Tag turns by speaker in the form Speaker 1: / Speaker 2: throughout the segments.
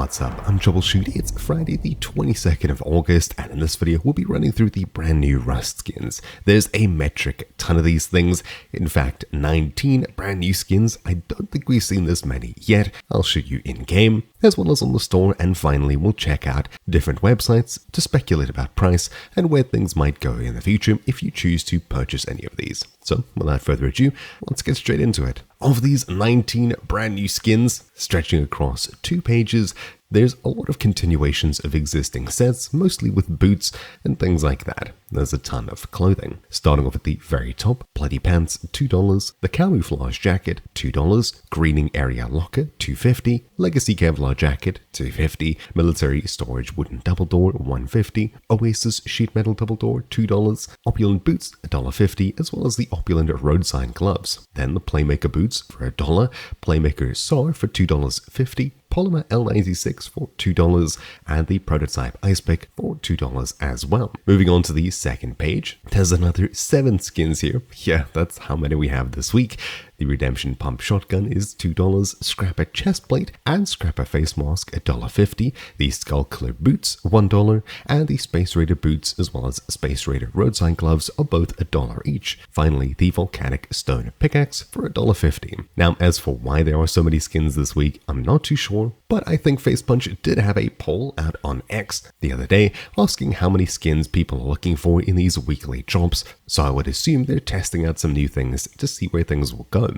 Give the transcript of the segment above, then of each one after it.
Speaker 1: What's up? I'm Troubleshoot. It's Friday the 22nd of August, and in this video we'll be running through the brand new Rust skins. There's a metric ton of these things, in fact 19 brand new skins. I don't think we've seen this many yet. I'll show you in game, as well as on the store, and finally we'll check out different websites to speculate about price and where things might go in the future if you choose to purchase any of these. So without further ado, let's get straight into it. Of these 19 brand new skins, stretching across 2 pages, there's a lot of continuations of existing sets, mostly with boots and things like that. There's a ton of clothing. Starting off at the very top, Bloody Pants, $2, the Camouflage Jacket, $2, Greening Area Locker, $2.50, Legacy Kevlar Jacket, $2.50, Military Storage Wooden Double Door, $1.50, Oasis Sheet Metal Double Door, $2, Opulent Boots, $1.50, as well as the Opulent Roadsign Gloves. Then the Playmaker Boots for $1, Playmaker SAR for $2.50, Polymer L96 for $2, and the prototype Icepick for $2 as well. Moving on to the second page, there's another 7 skins here. Yeah, that's how many we have this week. The Redemption Pump Shotgun is $2, Scrapper Chestplate and Scrapper Facemask $1.50, the Skullkiller Boots $1, and the Space Raider Boots as well as Space Raider Roadsign Gloves are both $1 each. Finally, the Volcanic Stone Pickaxe for $1.50. Now, as for why there are so many skins this week, I'm not too sure, but I think Facepunch did have a poll out on X the other day asking how many skins people are looking for in these weekly drops, so I would assume they're testing out some new things to see where things will go.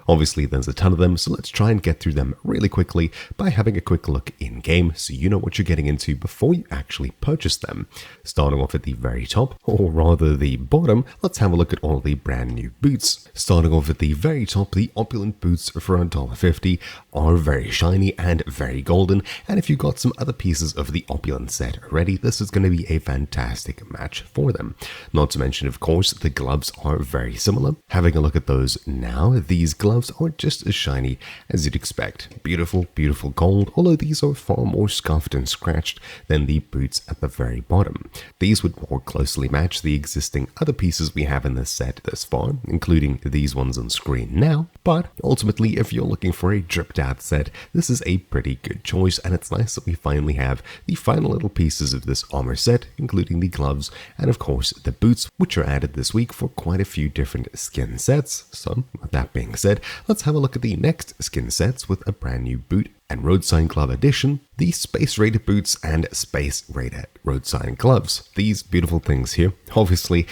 Speaker 1: Obviously there's a ton of them, so let's try and get through them really quickly by having a quick look in game so you know what you're getting into before you actually purchase them. Starting off at the very top, or rather the bottom, let's have a look at all the brand new boots. Starting off at the very top, the Opulent Boots for $1.50 are very shiny and very golden, and if you got some other pieces of the Opulent set already, this is going to be a fantastic match for them. Not to mention, of course, the gloves are very similar. Having a look at those now, these gloves are just as shiny as you'd expect. Beautiful, beautiful gold, although these are far more scuffed and scratched than the boots at the very bottom. These would more closely match the existing other pieces we have in this set thus far, including these ones on screen now, but ultimately if you're looking for a dripped out set, this is a pretty good choice, and it's nice that we finally have the final little pieces of this armor set, including the gloves and of course the boots, which are added this week for quite a few different skin sets. So with that being said, let's have a look at the next skin sets with a brand new boot and Roadsign Glove Edition, the Space Raider Boots and Space Raider Roadsign Gloves. These beautiful things here, obviously,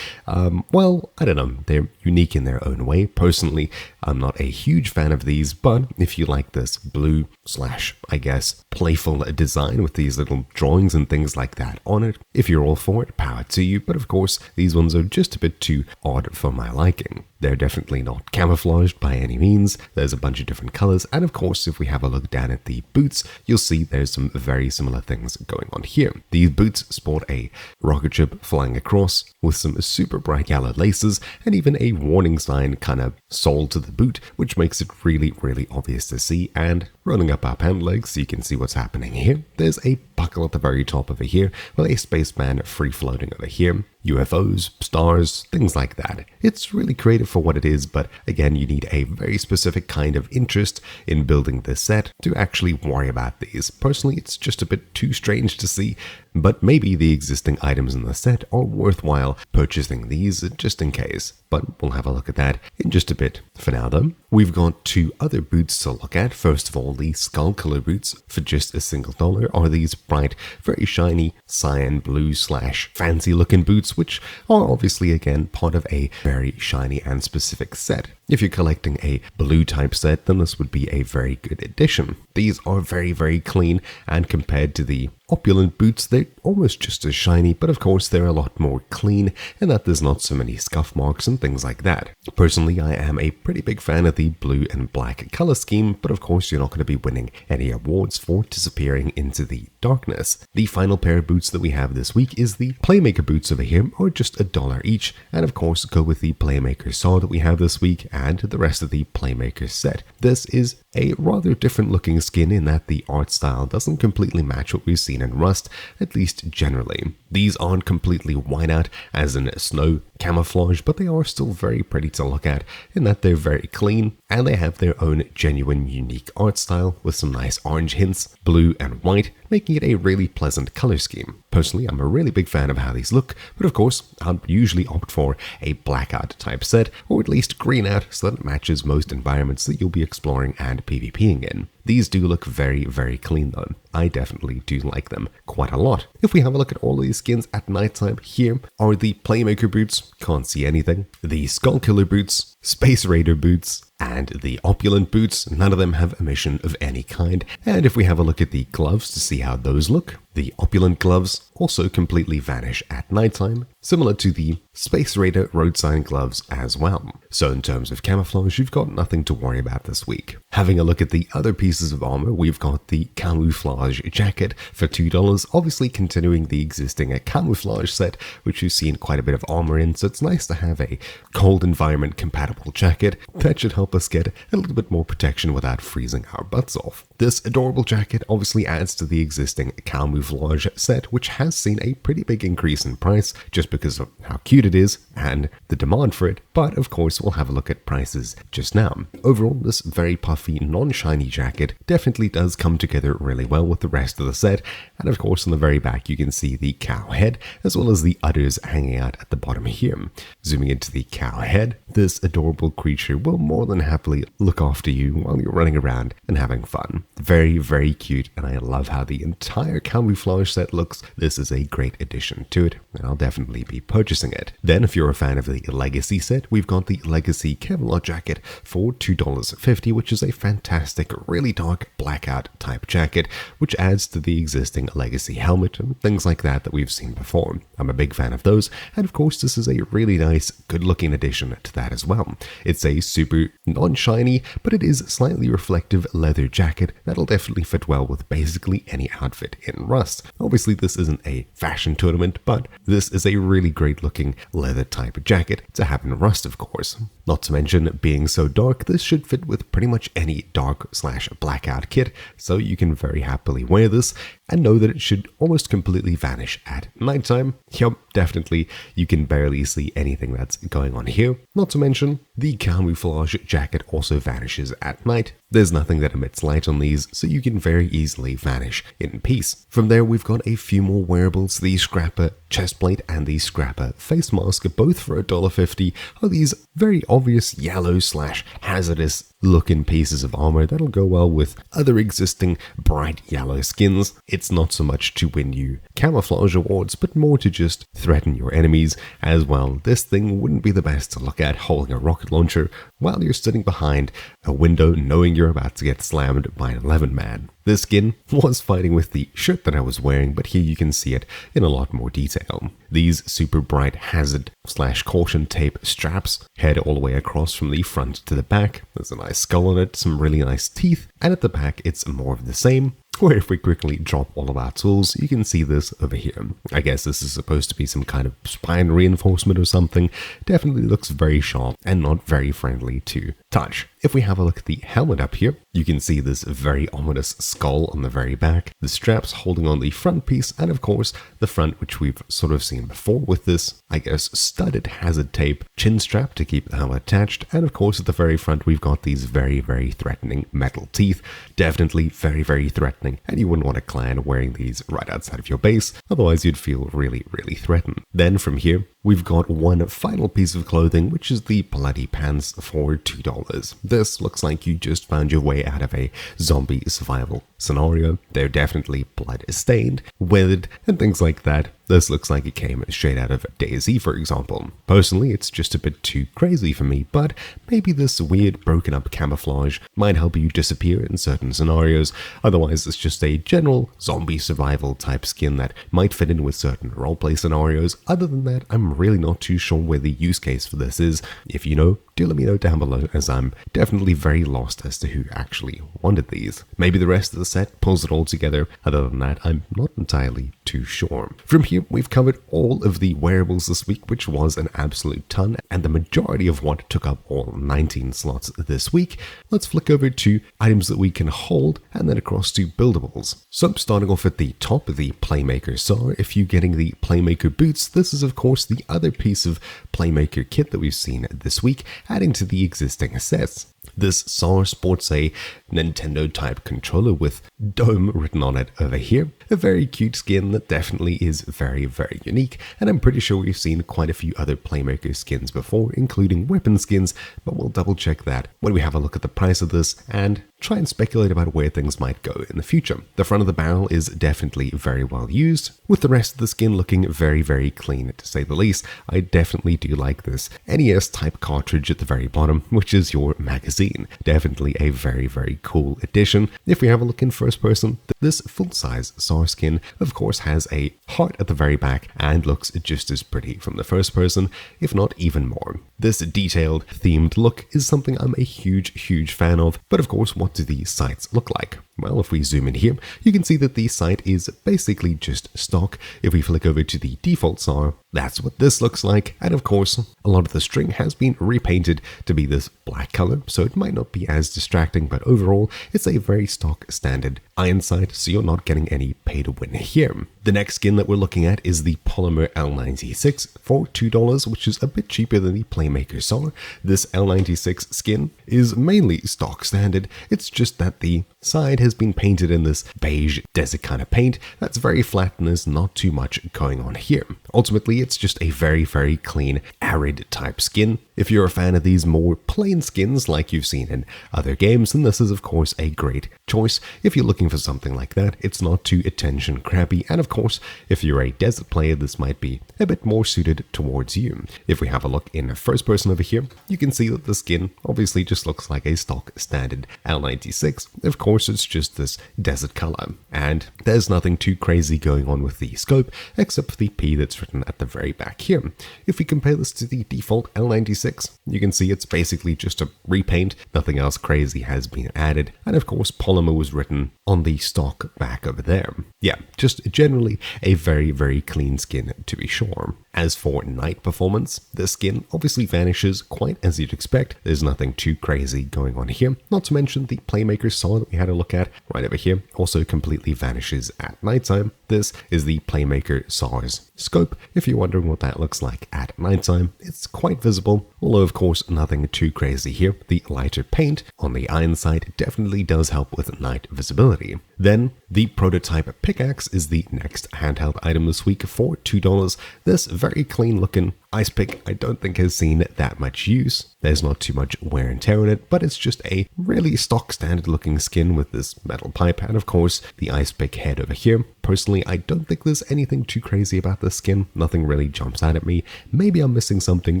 Speaker 1: well, I don't know, they're unique in their own way. Personally, I'm not a huge fan of these, but if you like this blue / I guess, playful design with these little drawings and things like that on it, if you're all for it, power to you, but of course, these ones are just a bit too odd for my liking. They're definitely not camouflaged by any means. There's a bunch of different colors, and of course, if we have a look down at the boots, you'll see there's some very similar things going on here. These boots sport a rocket ship flying across with some super bright yellow laces and even a warning sign kind of sole to the boot, which makes it really, really obvious to see. And rolling up our pant legs so you can see what's happening here, there's a buckle at the very top over here with a spaceman free floating over here. UFOs, stars, things like that. It's really creative for what it is, but again, you need a very specific kind of interest in building this set to actually worry about these. Personally, it's just a bit too strange to see, but maybe the existing items in the set are worthwhile purchasing these just in case. But we'll have a look at that in just a bit. For now though, we've got 2 other boots to look at. First of all, the Skullkiller Boots for just a single $1 are these bright, very shiny cyan blue / fancy looking boots, which are obviously again part of a very shiny and specific set. If you're collecting a blue type set, then this would be a very good addition. These are very, very clean, and compared to the Opulent Boots, they're almost just as shiny, but of course they're a lot more clean in that there's not so many scuff marks and things like that. Personally, I am a pretty big fan of the blue and black color scheme, but of course you're not going to be winning any awards for disappearing into the darkness. The final pair of boots that we have this week is the Playmaker Boots over here, are just $1 each, and of course go with the Playmaker SAR that we have this week and the rest of the Playmaker set. This is a rather different looking skin in that the art style doesn't completely match what we've seen in Rust, at least generally. These aren't completely white out as in snow camouflage, but they are still very pretty to look at in that they're very clean and they have their own genuine unique art style with some nice orange hints, blue and white, making it a really pleasant color scheme. Personally, I'm a really big fan of how these look, but of course, I'd usually opt for a blackout type set, or at least green out so that it matches most environments that you'll be exploring and PvPing in. These do look very, very clean though. I definitely do like them quite a lot. If we have a look at all of these skins at nighttime, here are the Playmaker Boots, can't see anything, the Skullkiller Boots, Space Raider Boots, and the Opulent Boots. None of them have emission of any kind. And if we have a look at the gloves to see how those look, the Opulent gloves also completely vanish at nighttime, similar to the Space Raider Roadsign gloves as well. So in terms of camouflage, you've got nothing to worry about this week. Having a look at the other pieces of armor, we've got the Moo Flage Jacket for $2, obviously continuing the existing camouflage set, which you've seen quite a bit of armor in, so it's nice to have a cold environment compatible jacket that should help us get a little bit more protection without freezing our butts off. This adorable jacket obviously adds to the existing camouflage set, which has seen a pretty big increase in price just because of how cute it is and the demand for it, but of course we'll have a look at prices just now. Overall, this very puffy, non-shiny jacket definitely does come together really well with the rest of the set, and of course on the very back you can see the cow head as well as the udders hanging out at the bottom here. Zooming into the cow head, this adorable creature will more than happily look after you while you're running around and having fun. Very, very cute, and I love how the entire camouflage set looks. This is a great addition to it, and I'll definitely be purchasing it. Then if you're a fan of the Legacy set, we've got the Legacy Kevlar jacket for $2.50, which is a fantastic, really dark blackout type jacket, which adds to the existing Legacy helmet and things like that we've seen before. I'm a big fan of those, and of course this is a really nice, good looking addition to that as well. It's a super non-shiny, but it is slightly reflective leather jacket that'll definitely fit well with basically any outfit in Rust. Obviously this isn't a fashion tournament, but this is a really great looking leather type jacket to have in Rust, of course. Not to mention, being so dark, this should fit with pretty much any dark/blackout kit, so you can very happily wear this and know that it should almost completely vanish at nighttime. Yep, definitely, you can barely see anything that's going on here. Not to mention, the camouflage jacket also vanishes at night. There's nothing that emits light on these, so you can very easily vanish in peace. From there, we've got a few more wearables. The Scrapper Chestplate and the Scrapper Facemask, both for $1.50, are these very obvious yellow/hazardous looking pieces of armor that'll go well with other existing bright yellow skins. It's not so much to win you camouflage awards, but more to just threaten your enemies as well. This thing wouldn't be the best to look at holding a rocket launcher while you're sitting behind a window knowing you're about to get slammed by an 11-man. This skin was fighting with the shirt that I was wearing, but here you can see it in a lot more detail. These super bright hazard/caution tape straps head all the way across from the front to the back. There's a nice skull on it, some really nice teeth, and at the back it's more of the same. Where if we quickly drop all of our tools, you can see this over here. I guess this is supposed to be some kind of spine reinforcement or something. Definitely looks very sharp and not very friendly to touch. If we have a look at the helmet up here, you can see this very ominous skull on the very back, the straps holding on the front piece, and of course the front, which we've sort of seen before with this, I guess, studded hazard tape chin strap to keep the helmet attached, and of course at the very front we've got these very, very threatening metal teeth. Definitely very, very threatening, and you wouldn't want a clan wearing these right outside of your base, otherwise you'd feel really, really threatened. Then from here, we've got one final piece of clothing, which is the bloody pants for $2. This looks like you just found your way out of a zombie survival scenario. They're definitely blood stained, weathered, and things like that. This looks like it came straight out of DayZ, for example. Personally, it's just a bit too crazy for me, but maybe this weird broken up camouflage might help you disappear in certain scenarios. Otherwise, it's just a general zombie survival type skin that might fit in with certain roleplay scenarios. Other than that, I'm really not too sure where the use case for this is. If you know, do let me know down below, as I'm definitely very lost as to who actually wanted these. Maybe the rest of the set pulls it all together. Other than that, I'm not entirely too sure. From here, we've covered all of the wearables this week, which was an absolute ton, and the majority of what took up all 19 slots this week. Let's flick over to items that we can hold, and then across to buildables. So starting off at the top of the Playmaker SAR, if you're getting the Playmaker Boots, this is of course the other piece of Playmaker kit that we've seen this week, adding to the existing sets. This SAR sports a Nintendo type controller with Dome written on it over here. A very cute skin that definitely is very, very unique, and I'm pretty sure we've seen quite a few other Playmaker skins before, including weapon skins, but we'll double check that when we have a look at the price of this and try and speculate about where things might go in the future. The front of the barrel is definitely very well used, with the rest of the skin looking very, very clean to say the least. I definitely do like this NES type cartridge at the very bottom, which is your magazine. Definitely a very, very cool addition. If we have a look in first person, this full-size SAR skin of course has a heart at the very back and looks just as pretty from the first person, if not even more. This detailed, themed look is something I'm a huge fan of, but of course, what do these sights look like? Well, if we zoom in here, you can see that the sight is basically just stock. If we flick over to the default SAR, that's what this looks like, and of course, a lot of the string has been repainted to be this black color, so it might not be as distracting, but overall, it's a very stock standard iron sight, so you're not getting any pay to win here. The next skin that we're looking at is the Polymer L96 for $2, which is a bit cheaper than the Playmaker SAR. This L96 skin is mainly stock standard, it's just that the side has been painted in this beige desert kind of paint that's very flat and there's not too much going on here. Ultimately, it's just a very, very clean, arid type skin. If you're a fan of these more plain skins like you've seen in other games, then this is of course a great choice. If you're looking for something like that, it's not too attention crappy, and of course, if you're a desert player, this might be a bit more suited towards you. If we have a look in first person over here, you can see that the skin obviously just looks like a stock standard L96. Of course, it's just this desert color, and there's nothing too crazy going on with the scope, except for the P that's written at the very back here. If we compare this to the default L96, you can see it's basically just a repaint, nothing else crazy has been added, and of course Polymer was written on the stock back over there. Yeah, just generally a very, very clean skin to be sure. As for night performance, the skin obviously vanishes quite as you'd expect. There's nothing too crazy going on here, not to mention the Playmaker SAR that we had a look at right over here also completely vanishes at nighttime. This is the Playmaker SAR's scope. If you're wondering what that looks like at nighttime, it's quite visible, although of course nothing too crazy here. The lighter paint on the iron side definitely does help with night visibility. Then the prototype pickaxe is the next handheld item this week for $2. This very clean looking Icepick I don't think has seen that much use. There's not too much wear and tear on it, but it's just a really stock standard looking skin with this metal pipe and of course the Icepick head over here. Personally, I don't think there's anything too crazy about this skin. Nothing really jumps out at me. Maybe I'm missing something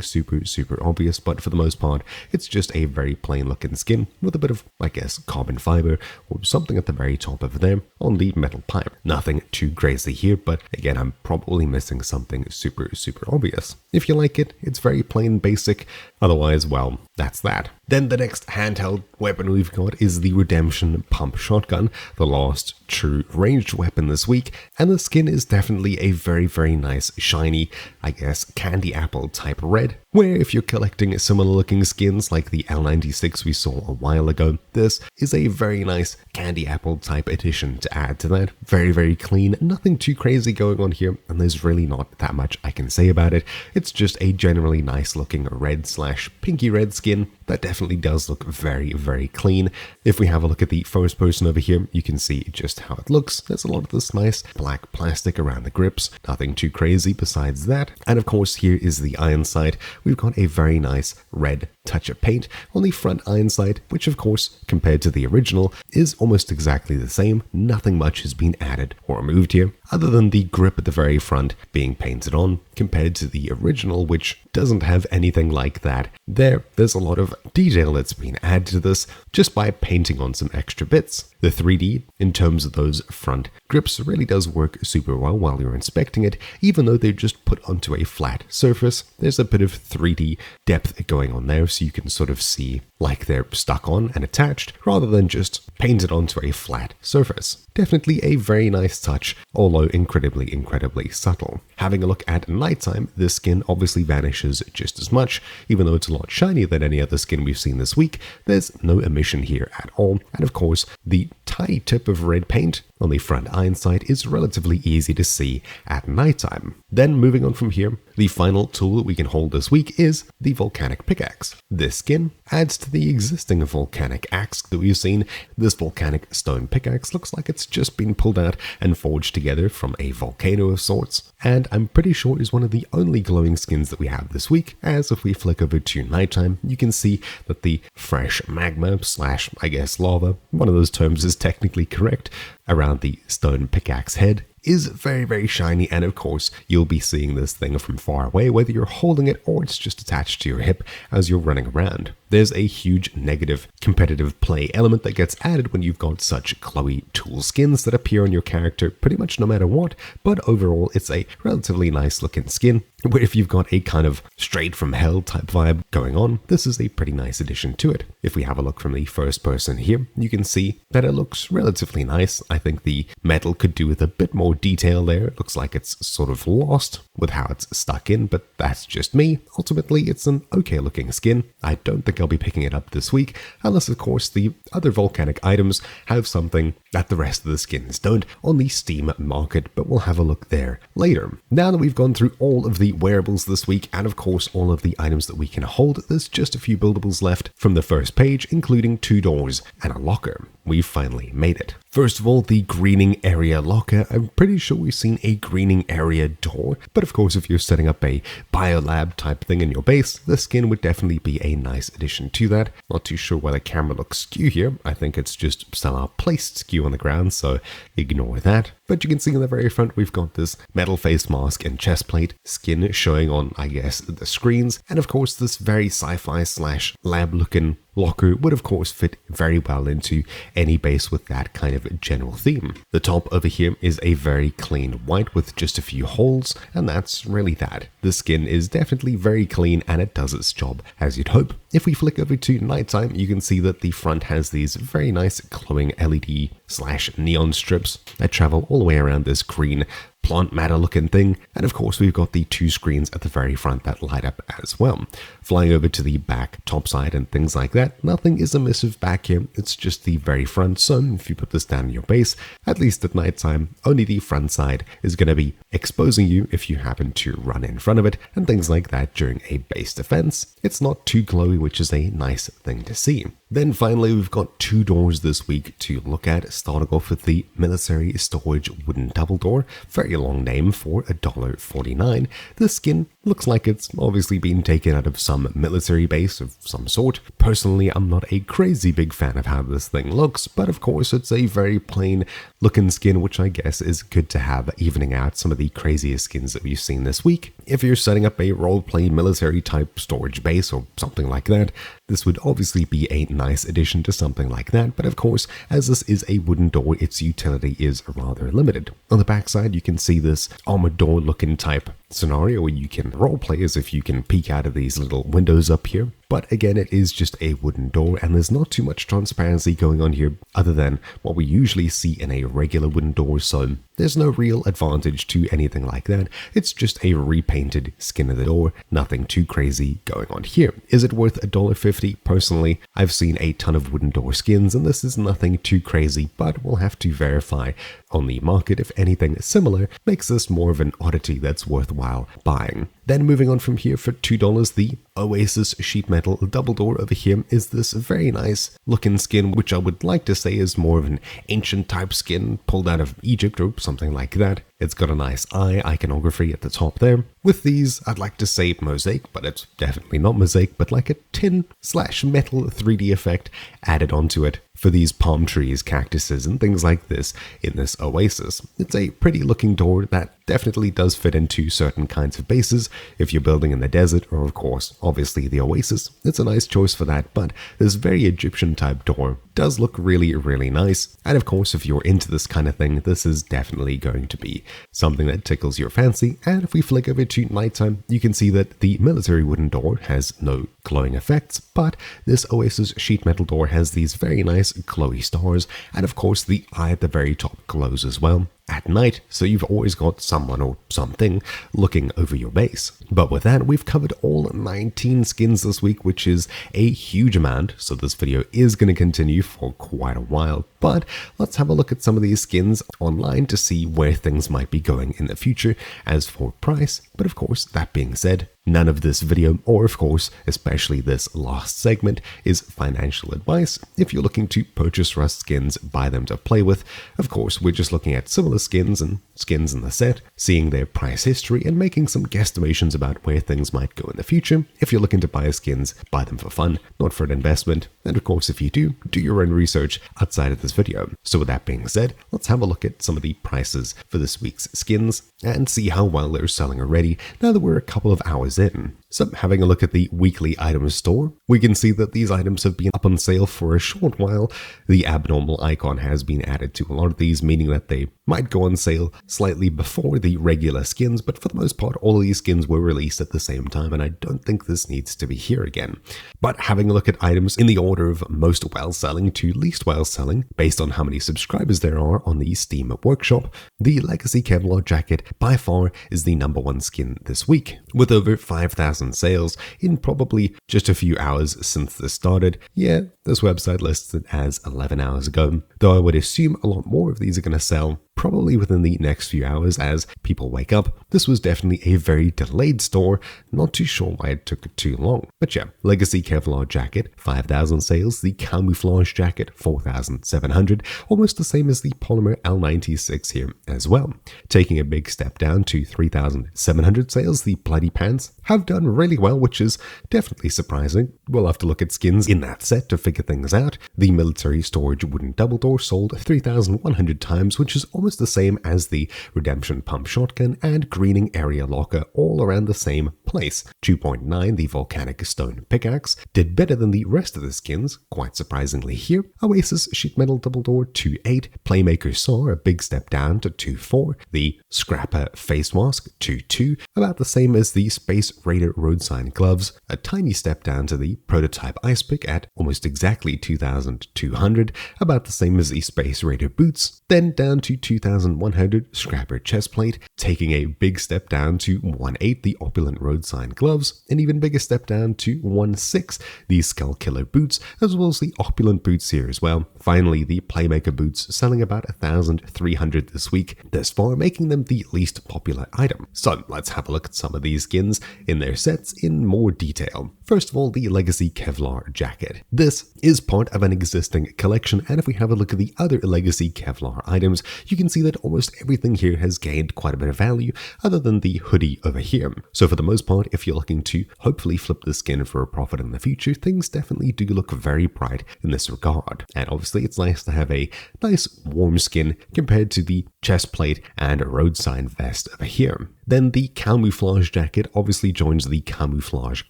Speaker 1: super obvious, but for the most part, it's just a very plain looking skin with a bit of, I guess, carbon fiber or something at the very top over there on the metal pipe. Nothing too crazy here, but again, I'm probably missing something super obvious. If you like it, it's very plain basic. Otherwise, well, that's that. Then the next handheld weapon we've got is the Redemption Pump Shotgun, the last true ranged weapon this week, and the skin is definitely a very nice, shiny, I guess, candy apple type red, where if you're collecting similar looking skins like the L96 we saw a while ago, this is a very nice candy apple type addition to add to that. Very clean, nothing too crazy going on here, and there's really not that much I can say about it. It's just a generally nice looking red/pinky red skin that definitely does look very clean. If we have a look at the first person over here, you can see just how it looks. There's a lot of this nice black plastic around the grips, nothing too crazy besides that. And of course, here is the iron sight. We've got a very nice red touch of paint on the front iron sight, which of course, compared to the original, is almost exactly the same. Nothing much has been added or removed here, other than the grip at the very front being painted on, compared to the original, which doesn't have anything like that. There's a lot of detail that's been added to this just by painting on some extra bits. The 3D, in terms of those front grips, really does work super well while you're inspecting it, even though they're just put onto a flat surface. There's a bit of 3D depth going on there, so so you can sort of see like they're stuck on and attached rather than just painted onto a flat surface. Definitely a very nice touch, although incredibly subtle. Having a look at nighttime, this skin obviously vanishes just as much. Even though it's a lot shinier than any other skin we've seen this week, there's no emission here at all. And of course, the tiny tip of red paint on the front iron sight is relatively easy to see at nighttime. Then moving on from here, the final tool that we can hold this week is the Volcanic pickaxe. This skin adds to the existing Volcanic axe that we've seen. This Volcanic stone pickaxe looks like it's just been pulled out and forged together from a volcano of sorts, and I'm pretty sure is one of the only glowing skins that we have this week, as if we flick over to nighttime, you can see that the fresh magma slash, I guess, lava, one of those terms is technically correct, around the stone pickaxe head is very shiny, and of course you'll be seeing this thing from far away whether you're holding it or it's just attached to your hip as you're running around. There's a huge negative competitive play element that gets added when you've got such glowy tool skins that appear on your character pretty much no matter what, but overall it's a relatively nice looking skin where if you've got a kind of straight from hell type vibe going on, this is a pretty nice addition to it. If we have a look from the first person here, you can see that it looks relatively nice. I think the metal could do with a bit more detail there. It looks like it's sort of lost with how it's stuck in, but that's just me. Ultimately, it's an okay looking skin. I don't think I'll be picking it up this week, unless of course the other Volcanic items have something that the rest of the skins don't on the Steam market, but we'll have a look there later. Now that we've gone through all of the wearables this week, and of course all of the items that we can hold, there's just a few buildables left from the first page, including 2 doors and a locker. We've finally made it. First of all, the greening area locker. I'm pretty sure we've seen a greening area door, but of course if you're setting up a biolab type thing in your base, the skin would definitely be a nice addition to that. Not too sure why the camera looks skew here. I think it's just somehow placed skew on the ground, so ignore that. But you can see in the very front we've got this metal face mask and chest plate skin showing on, I guess, the screens, and of course this very sci-fi slash lab looking locker would of course fit very well into any base with that kind of general theme. The top over here is a very clean white with just a few holes, and that's really that. The skin is definitely very clean and it does its job as you'd hope. If we flick over to nighttime, you can see that the front has these very nice glowing LED slash neon strips that travel all the way around this green plant matter looking thing, and of course we've got the 2 screens at the very front that light up as well. Flying over to the back, top side and things like that, nothing is amissive back here, it's just the very front, so if you put this down in your base, at least at nighttime, only the front side is going to be exposing you if you happen to run in front of it and things like that during a base defense. It's not too glowy, which is a nice thing to see. Then finally we've got 2 doors this week to look at, starting off with the military storage wooden double door. Very long name for $1.49. The skin looks like it's obviously been taken out of some military base of some sort. Personally, I'm not a crazy big fan of how this thing looks, but of course it's a very plain looking skin, which I guess is good to have, evening out some of the craziest skins that we've seen this week. If you're setting up a roleplay military type storage base or something like that, this would obviously be a nice addition to something like that, but of course, as this is a wooden door, its utility is rather limited. On the backside, you can see this armored door looking type scenario where you can roleplay as if you can peek out of these little windows up here. But again, it is just a wooden door and there's not too much transparency going on here other than what we usually see in a regular wooden door, so there's no real advantage to anything like that. It's just a repainted skin of the door, nothing too crazy going on here. Is it worth $1.50? Personally, I've seen a ton of wooden door skins and this is nothing too crazy, but we'll have to verify on the market if anything similar makes this more of an oddity that's worthwhile buying. Then moving on from here for $2, the Oasis sheet metal double door over here is this very nice looking skin, which I would like to say is more of an ancient type skin pulled out of Egypt or something like that. It's got a nice eye iconography at the top there. With these, I'd like to say mosaic, but it's definitely not mosaic, but like a tin slash metal 3D effect added onto it for these palm trees, cactuses, and things like this in this Oasis. It's a pretty looking door that definitely does fit into certain kinds of bases, If you're building in the desert, or of course, obviously the Oasis, it's a nice choice for that, but this very Egyptian type door does look really, really nice. And of course, if you're into this kind of thing, this is definitely going to be something that tickles your fancy. And if we flick over to nighttime, you can see that the military wooden door has no glowing effects, but this Oasis sheet metal door has these very nice glowy stars, and of course the eye at the very top glows as well at night, so you've always got someone or something looking over your base. But with that, we've covered all 19 skins this week, which is a huge amount, so this video is going to continue for quite a while. But let's have a look at some of these skins online to see where things might be going in the future as for price. But of course, that being said, none of this video, or of course, especially this last segment, is financial advice. If you're looking to purchase Rust skins, buy them to play with, of course, we're just looking at similar skins and skins in the set, seeing their price history and making some guesstimations about where things might go in the future. If you're looking to buy skins, buy them for fun, not for an investment. And of course, if you do your own research outside of this video. So with that being said, let's have a look at some of the prices for this week's skins and see how well they're selling already now that we're a couple of hours in. So having a look at the weekly items store, we can see that these items have been up on sale for a short while. The abnormal icon has been added to a lot of these, meaning that they might go on sale slightly before the regular skins, but for the most part, all of these skins were released at the same time, and I don't think this needs to be here again. But having a look at items in the order of most well-selling to least well-selling, based on how many subscribers there are on the Steam Workshop, the Legacy Kevlar Jacket by far is the #1 skin this week, with over 5,000 sales in probably just a few hours since this started. Yeah, this website lists it as 11 hours ago, though I would assume a lot more of these are going to sell probably within the next few hours as people wake up. This was definitely a very delayed store, not too sure why it took too long. But yeah, Legacy Kevlar Jacket, 5,000 sales, the Moo Flage Jacket, 4,700, almost the same as the Polymer L96 here as well. Taking a big step down to 3,700 sales, the Bloody Pants have done really well, which is definitely surprising. We'll have to look at skins in that set to figure things out. The Military Storage Wooden Double Door sold 3,100 times, which is almost the same as the Redemption Pump Shotgun and Greening Area Locker, all around the same place. 2.9, the Volcanic Stone Pickaxe, did better than the rest of the skins, quite surprisingly here. Oasis Sheet Metal Double Door, 2.8, Playmaker SAR, a big step down to 2.4, the Scrapper Facemask, 2.2, about the same as the Space Raider Roadsign Gloves, a tiny step down to the Prototype Icepick at almost exactly 2,200, about the same as the Space Raider Boots, then down to 2,100 Scrapper Chestplate, taking a big step down to 1.8 the Opulent Roadsign Gloves, an even bigger step down to 1.6 the Skullkiller Boots, as well as the Opulent Boots here as well. Finally, the Playmaker Boots selling about 1,300 this week, thus far making them the least popular item. So let's have a look at some of these skins in their sets in more detail. First of all, the Legacy Kevlar Jacket. This is part of an existing collection, and if we have a look at the other Legacy Kevlar items, you can see that almost everything here has gained quite a bit of value other than the hoodie over here. So for the most part, if you're looking to hopefully flip the skin for a profit in the future, things definitely do look very bright in this regard. And obviously it's nice to have a nice warm skin compared to the chest plate and Roadsign vest over here. Then the Camouflage Jacket obviously joins the Camouflage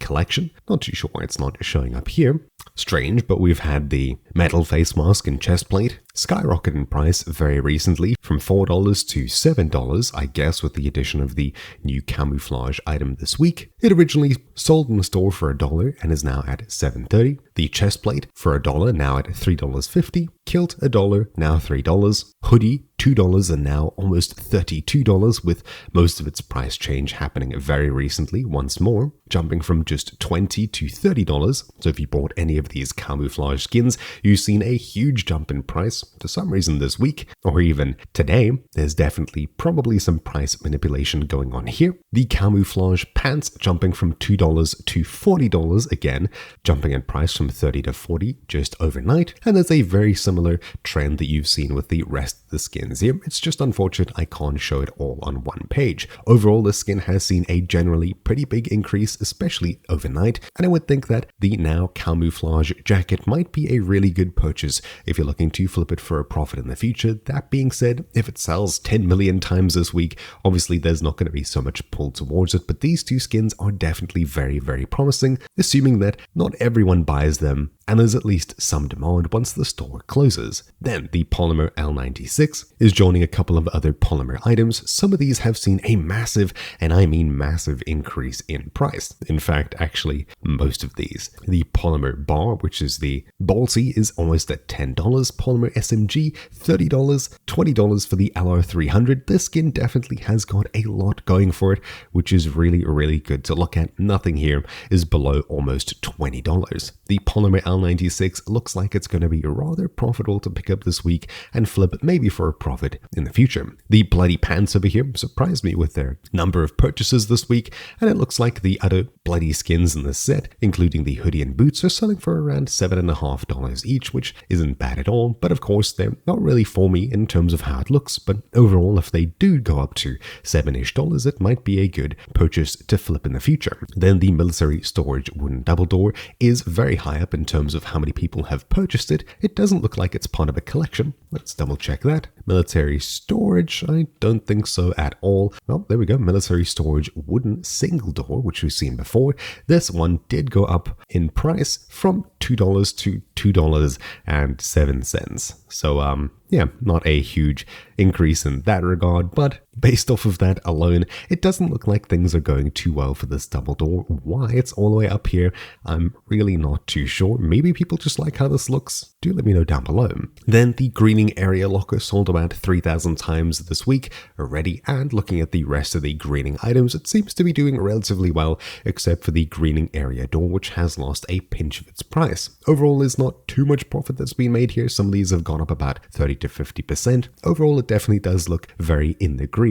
Speaker 1: collection. Not too sure why it's not showing up here. Strange, but we've had the metal face mask and chest plate skyrocket in price very recently from $4 to $7, I guess, with the addition of the new camouflage item this week. It originally sold in the store for $1 and is now at $7.30. The chest plate for $1, now at $3.50. Kilt $1, now $3. Hoodie $2 and now almost $32, with most of its price change happening very recently once more, jumping from just $20 to $30. So if you bought any of these camouflage skins, you've seen a huge jump in price. For some reason this week, or even today, there's definitely probably some price manipulation going on here. The camouflage pants jumping from $2 to $40 again, jumping in price from $30 to $40 just overnight. And there's a very similar trend that you've seen with the rest of the skins skins here. It's just unfortunate I can't show it all on one page. Overall, this skin has seen a generally pretty big increase, especially overnight, and I would think that the now Camouflage Jacket might be a really good purchase if you're looking to flip it for a profit in the future. That being said, if it sells 10 million times this week, obviously there's not going to be so much pull towards it, but these two skins are definitely very, very promising, assuming that not everyone buys them and there's at least some demand once the store closes. Then the Polymer L96 is joining a couple of other polymer items. Some of these have seen a massive, and I mean massive, increase in price. In fact, actually, most of these. The Polymer Bar, which is the Ballsy, is almost at $10. Polymer SMG, $30, $20 for the LR300. This skin definitely has got a lot going for it, which is really, really good to look at. Nothing here is below almost $20. The Polymer L96 looks like it's going to be rather profitable to pick up this week and flip maybe for a profit in the future. The Bloody Pants over here surprised me with their number of purchases this week, and it looks like the other bloody skins in this set, including the hoodie and boots, are selling for around $7.50 each, which isn't bad at all, but of course they're not really for me in terms of how it looks, but overall if they do go up to $7-ish, it might be a good purchase to flip in the future. Then the Military Storage Wooden Double Door is very high up in terms of how many people have purchased it. It doesn't look like it's part of a collection. Let's double check that. Military Storage, I don't think so at all. Well, there we go. Military Storage Wooden Single Door, which we've seen before. This one did go up in price from $2 to $2.07. So, yeah, not a huge increase in that regard, but based off of that alone, it doesn't look like things are going too well for this double door. Why it's all the way up here, I'm really not too sure. Maybe people just like how this looks. Do let me know down below. Then the Greening Area Locker sold about 3,000 times this week already, and looking at the rest of the greening items, it seems to be doing relatively well, except for the Greening Area Door, which has lost a pinch of its price. Overall, there's not too much profit that's been made here. Some of these have gone up about 30 to 50%. Overall, it definitely does look very in the green.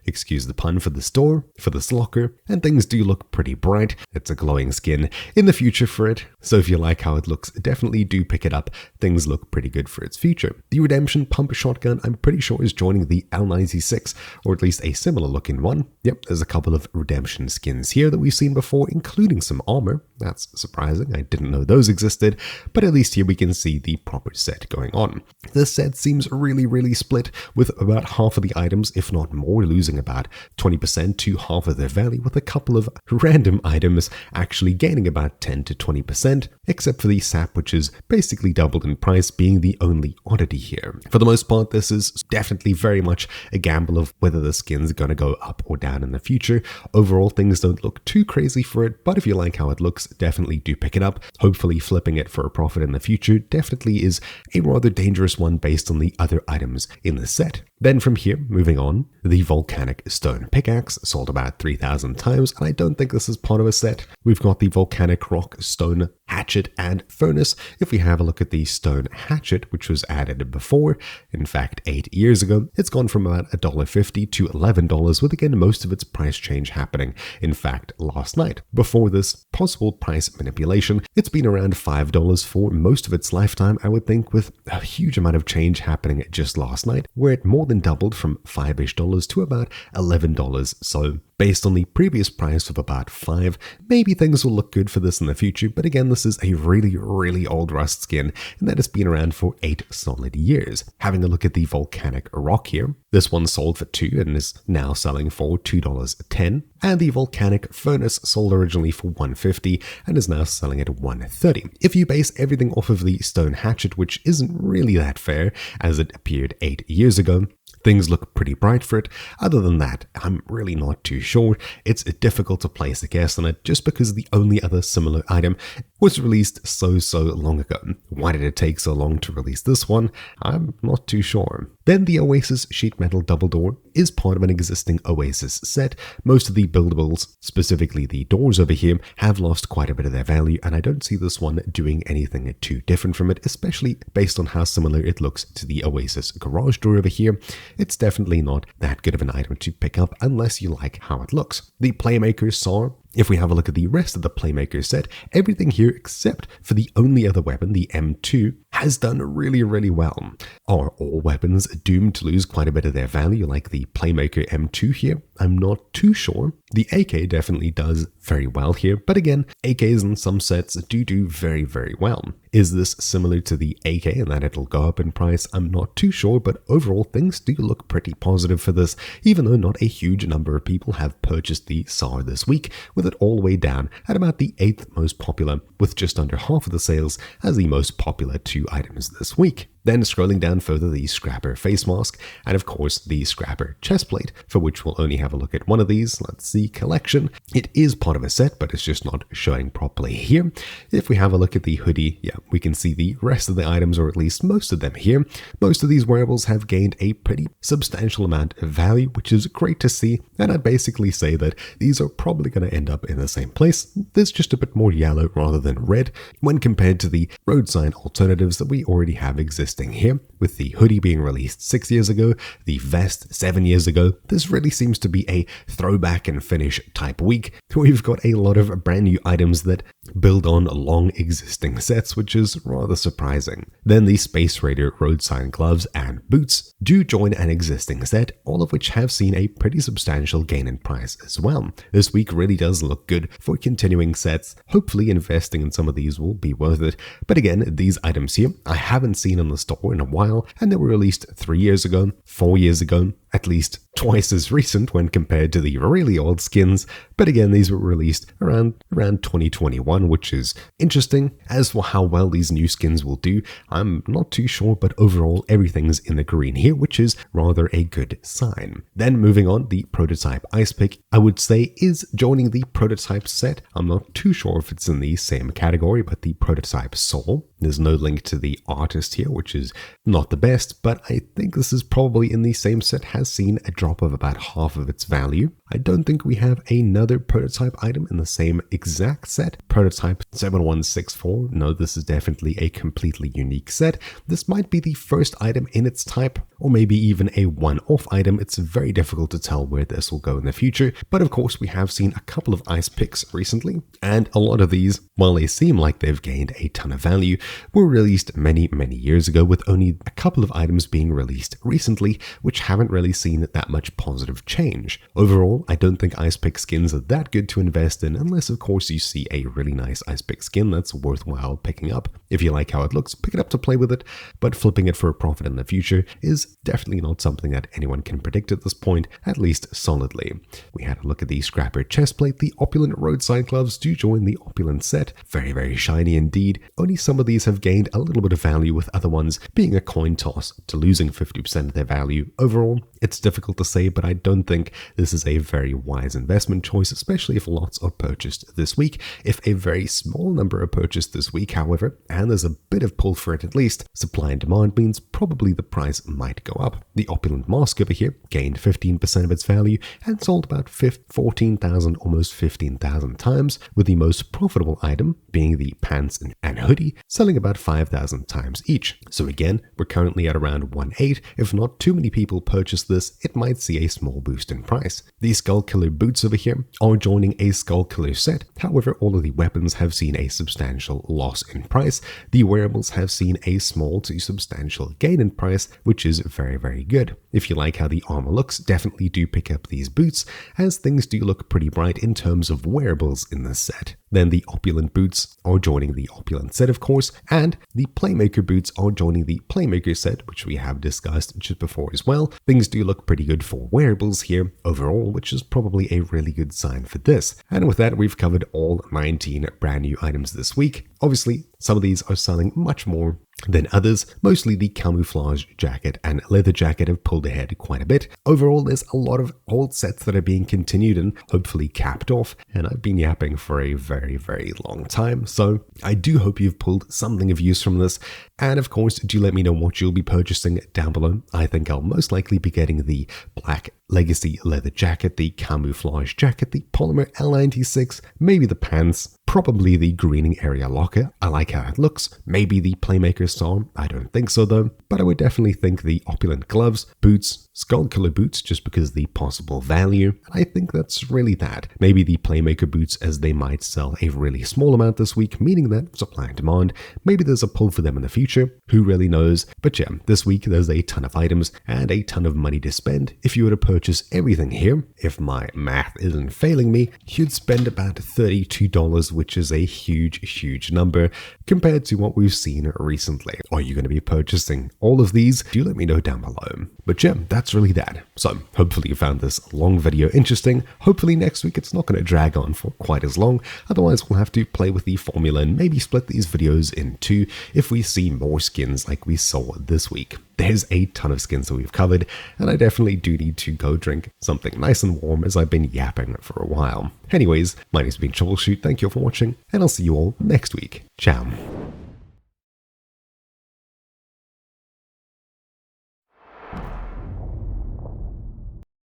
Speaker 1: Excuse the pun for the store, for this locker, and things do look pretty bright. It's a glowing skin in the future for it, so if you like how it looks, definitely do pick it up. Things look pretty good for its future. The Redemption Pump Shotgun, I'm pretty sure, is joining the L96, or at least a similar looking one. Yep, there's a couple of Redemption skins here that we've seen before, including some armor. That's surprising, I didn't know those existed, but at least here we can see the proper set going on. This set seems really split, with about half of the items, if not more, losing about 20% to half of their value, with a couple of random items actually gaining about 10 to 20%, except for the sap, which is basically doubled in price, being the only oddity here. For the most part, this is definitely very much a gamble of whether the skin's gonna go up or down in the future. Overall, things don't look too crazy for it, but if you like how it looks, definitely do pick it up. Hopefully flipping it for a profit in the future definitely is a rather dangerous one based on the other items in the set. Then from here, moving on, the Volcanic Stone Pickaxe sold about 3,000 times, and I don't think this is part of a set. We've got the Volcanic Rock Stone Hatchet and Furnace. If we have a look at the Stone Hatchet, which was added before, in fact 8 years ago, it's gone from about $1.50 to $11, with again most of its price change happening, in fact, last night. Before this possible price manipulation, it's been around $5 for most of its lifetime, I would think, with a huge amount of change happening just last night, where it more than doubled from $5-ish to about $11. So based on the previous price of about $5, maybe things will look good for this in the future, but again, this is a really old rust skin, and that has been around for 8 solid years. Having a look at the Volcanic Rock here, this one sold for $2 and is now selling for $2.10, and the Volcanic Furnace sold originally for $1.50 and is now selling at $1.30. If you base everything off of the Stone Hatchet, which isn't really that fair, as it appeared 8 years ago, things look pretty bright for it. Other than that, I'm really not too sure. It's difficult to place a guess on it just because the only other similar item was released so long ago. Why did it take so long to release this one? I'm not too sure. Then the Oasis Sheet Metal Double Door is part of an existing Oasis set. Most of the buildables, specifically the doors over here, have lost quite a bit of their value, and I don't see this one doing anything too different from it, especially based on how similar it looks to the Oasis garage door over here. It's definitely not that good of an item to pick up unless you like how it looks. The Playmaker SAR If we have a look at the rest of the Playmaker set, everything here except for the only other weapon, the M2, has done really well. Are all weapons doomed to lose quite a bit of their value like the Playmaker M2 here? I'm not too sure. The AK definitely does very well here, but again, AKs in some sets do very well. Is this similar to the AK in that it'll go up in price? I'm not too sure, but overall things do look pretty positive for this, even though not a huge number of people have purchased the SAR this week, with it all the way down at about the 8th most popular, with just under half of the sales as the most popular 2 items this week. Then scrolling down further, the Scrapper Facemask, and of course the Scrapper Chestplate, for which we'll only have a look at one of these. Let's see, collection. It is part of a set, but it's just not showing properly here. If we have a look at the hoodie, yeah, we can see the rest of the items, or at least most of them here. Most of these wearables have gained a pretty substantial amount of value, which is great to see, and I'd basically say that these are probably going to end up in the same place. There's just a bit more yellow rather than red when compared to the Roadsign alternatives that we already have existing here, with the hoodie being released 6 years ago, the vest 7 years ago. This really seems to be a throwback and finish type week. We've got a lot of brand new items that build on long existing sets, which is rather surprising. Then the Space Raider Roadsign gloves and boots do join an existing set, all of which have seen a pretty substantial gain in price as well. This week really does look good for continuing sets. Hopefully investing in some of these will be worth it. But again, these items here I haven't seen in the store in a while, and they were released 3 years ago, 4 years ago, at least twice as recent when compared to the really old skins. But again, these were released around 2021, which is interesting. As for how well these new skins will do, I'm not too sure, but overall everything's in the green here, which is rather a good sign. Then moving on, the prototype Icepick, I would say, is joining the prototype set. I'm not too sure if it's in the same category, but the prototype SAR. There's no link to the artist here, which is not the best, but I think this is probably in the same set, has seen a drop of about half of its value. I don't think we have another prototype item in the same exact set. Prototype 7164, no, this is definitely a completely unique set. This might be the first item in its type, or maybe even a one-off item. It's very difficult to tell where this will go in the future, but of course we have seen a couple of Icepicks recently, and a lot of these, while they seem like they've gained a ton of value, were released many years ago, with only a couple of items being released recently, which haven't really seen that much positive change. Overall, I don't think Icepick skins are that good to invest in, unless of course you see a really nice Icepick skin that's worthwhile picking up. If you like how it looks, pick it up to play with it, but flipping it for a profit in the future is definitely not something that anyone can predict at this point, at least solidly. We had a look at the Scrapper Chestplate. The Opulent Roadsign gloves do join the Opulent set. Very shiny indeed. Only some of these have gained a little bit of value, with other ones being a coin toss to losing 50% of their value. Overall, it's difficult to say, but I don't think this is a very wise investment choice, especially if lots are purchased this week. If a very small number are purchased this week, however, and there's a bit of pull for it at least, supply and demand means probably the price might go up. The Opulent Mask over here gained 15% of its value and sold about 14,000, almost 15,000 times, with the most profitable item being the pants and hoodie, selling about 5,000 times each. So again, we're currently at around 1/8. If not too many people purchase this, it might see a small boost in price. The Skullkiller Boots over here are joining a Skullkiller set. However, all of the weapons have seen a substantial loss in price. The wearables have seen a small to substantial gain in price, which is very good. If you like how the armor looks, definitely do pick up these boots, as things do look pretty bright in terms of wearables in this set. Then the Opulent Boots are joining the Opulent set, of course, and the Playmaker Boots are joining the Playmaker set, which we have discussed just before as well. Things do look pretty good for wearables here overall, which is probably a really good sign for this. And with that, we've covered all 19 brand new items this week. Obviously, some of these are selling much more than others. Mostly the Camouflage Jacket and Leather Jacket have pulled ahead quite a bit. Overall, there's a lot of old sets that are being continued and hopefully capped off, and I've been yapping for a very long time, so I do hope you've pulled something of use from this. And of course, do let me know what you'll be purchasing down below. I think I'll most likely be getting the black legacy leather jacket, the camouflage jacket, the Polymer L96, maybe the pants, probably the greening area locker. I like how it looks. Maybe the Playmaker SAR. I don't think so though, but I would definitely think the Opulent gloves, boots, Skullkiller Boots just because of the possible value. And I think that's really that. Maybe the Playmaker Boots, as they might sell a really small amount this week, meaning that supply and demand. Maybe there's a pull for them in the future. Who really knows? But yeah, this week there's a ton of items and a ton of money to spend. If you were to purchase everything here, if my math isn't failing me, you'd spend about $32, which is a huge number compared to what we've seen recently. Are you going to be purchasing all of these? Do let me know down below. But yeah, that's really that. So hopefully you found this long video interesting. Hopefully next week it's not going to drag on for quite as long. Otherwise we'll have to play with the formula and maybe split these videos in two if we see more skins like we saw this week. There's a ton of skins that we've covered, and I definitely do need to go drink something nice and warm as I've been yapping for a while. Anyways, my name's been Troubleshoot, thank you all for watching, and I'll see you all next week. Ciao.